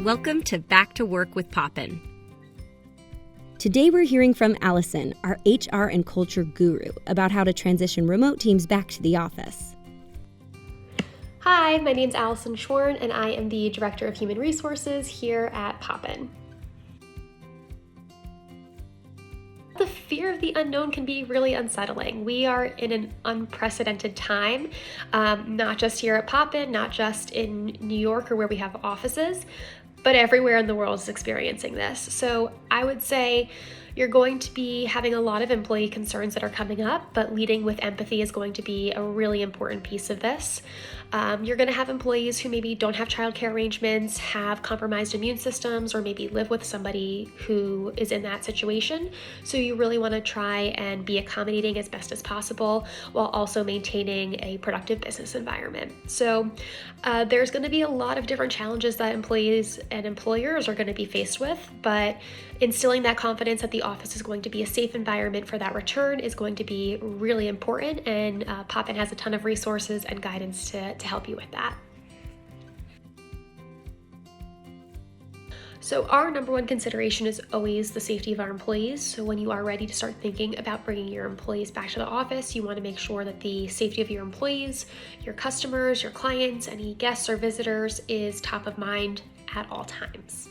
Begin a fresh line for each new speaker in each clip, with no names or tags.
Welcome to Back to Work with Poppin.
Today we're hearing from Allison, our HR and culture guru, about how to transition remote teams back to the office.
Hi, my name's Allison Schworn, and I am the Director of Human Resources here at Poppin. The fear of the unknown can be really unsettling. We are in an unprecedented time, not just here at Poppin, not just in New York or where we have offices, but everywhere in the world is experiencing this. So I would say you're going to be having a lot of employee concerns that are coming up, but leading with empathy is going to be a really important piece of this. You're going to have employees who maybe don't have childcare arrangements, have compromised immune systems, or maybe live with somebody who is in that situation. So you really want to try and be accommodating as best as possible while also maintaining a productive business environment. So there's going to be a lot of different challenges that employees and employers are going to be faced with, but instilling that confidence that the office is going to be a safe environment for that return is going to be really important, and Poppin has a ton of resources and guidance to help you with that. So our number one consideration is always the safety of our employees. So when you are ready to start thinking about bringing your employees back to the office, you want to make sure that the safety of your employees, your customers, your clients, any guests or visitors is top of mind at all times.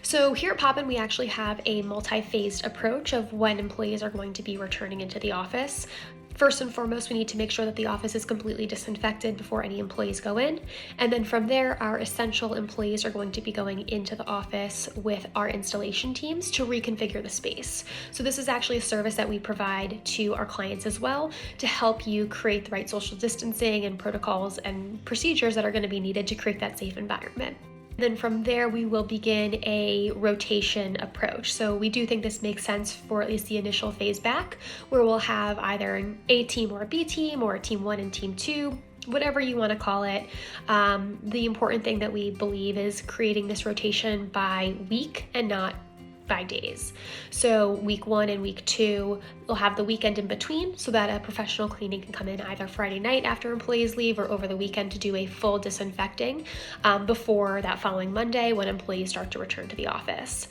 So here at Poppin, we actually have a multi-phased approach of when employees are going to be returning into the office. First and foremost, we need to make sure that the office is completely disinfected before any employees go in. And then from there, our essential employees are going to be going into the office with our installation teams to reconfigure the space. So this is actually a service that we provide to our clients as well to help you create the right social distancing and protocols and procedures that are going to be needed to create that safe environment. Then from there, we will begin a rotation approach. So we do think this makes sense for at least the initial phase back, where we'll have either an A team or a B team or a team 1 and team 2, whatever you want to call it. The important thing that we believe is creating this rotation by week and not by days. So week 1 and week 2, we'll have the weekend in between so that a professional cleaning can come in either Friday night after employees leave or over the weekend to do a full disinfecting before that following Monday when employees start to return to the office.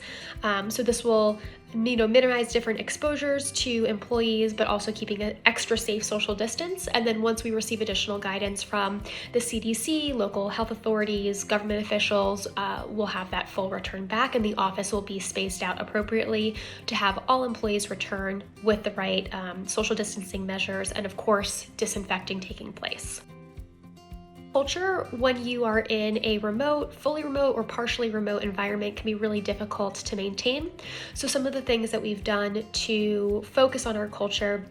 So this will minimize different exposures to employees, but also keeping an extra safe social distance. And then once we receive additional guidance from the CDC, local health authorities, government officials, we'll have that full return back, and the office will be spaced out appropriately to have all employees return with the right social distancing measures and, of course, disinfecting taking place. Culture, when you are in a remote, fully remote, or partially remote environment, can be really difficult to maintain. So some of the things that we've done to focus on our culture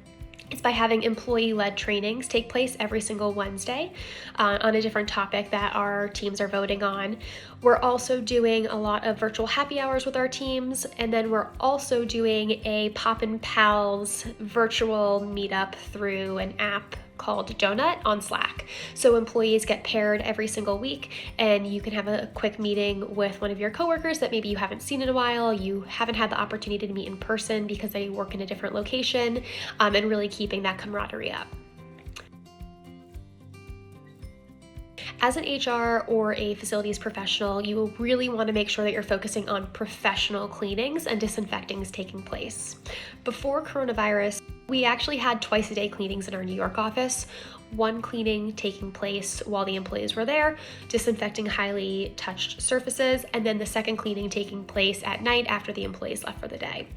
is by having employee-led trainings take place every single Wednesday on a different topic that our teams are voting on. We're also doing a lot of virtual happy hours with our teams, and then we're also doing a Poppin Pals virtual meetup through an app called Donut on Slack. So employees get paired every single week, and you can have a quick meeting with one of your coworkers that maybe you haven't seen in a while, you haven't had the opportunity to meet in person because they work in a different location, and really keeping that camaraderie up. As an HR or a facilities professional, you will really want to make sure that you're focusing on professional cleanings and disinfectings taking place. Before coronavirus, we actually had twice-a-day cleanings in our New York office, one cleaning taking place while the employees were there, disinfecting highly touched surfaces, and then the second cleaning taking place at night after the employees left for the day.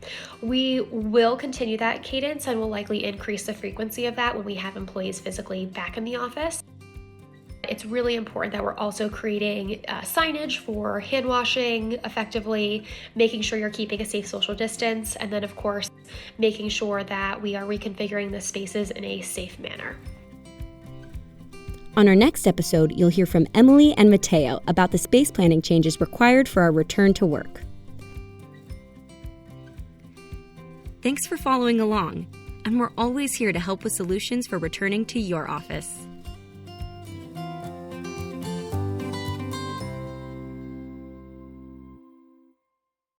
We will continue that cadence and will likely increase the frequency of that when we have employees physically back in the office. It's really important that we're also creating signage for hand washing effectively, making sure you're keeping a safe social distance, and then of course, making sure that we are reconfiguring the spaces in a safe manner.
On our next episode, you'll hear from Emily and Mateo about the space planning changes required for our return to work.
Thanks for following along, and we're always here to help with solutions for returning to your office.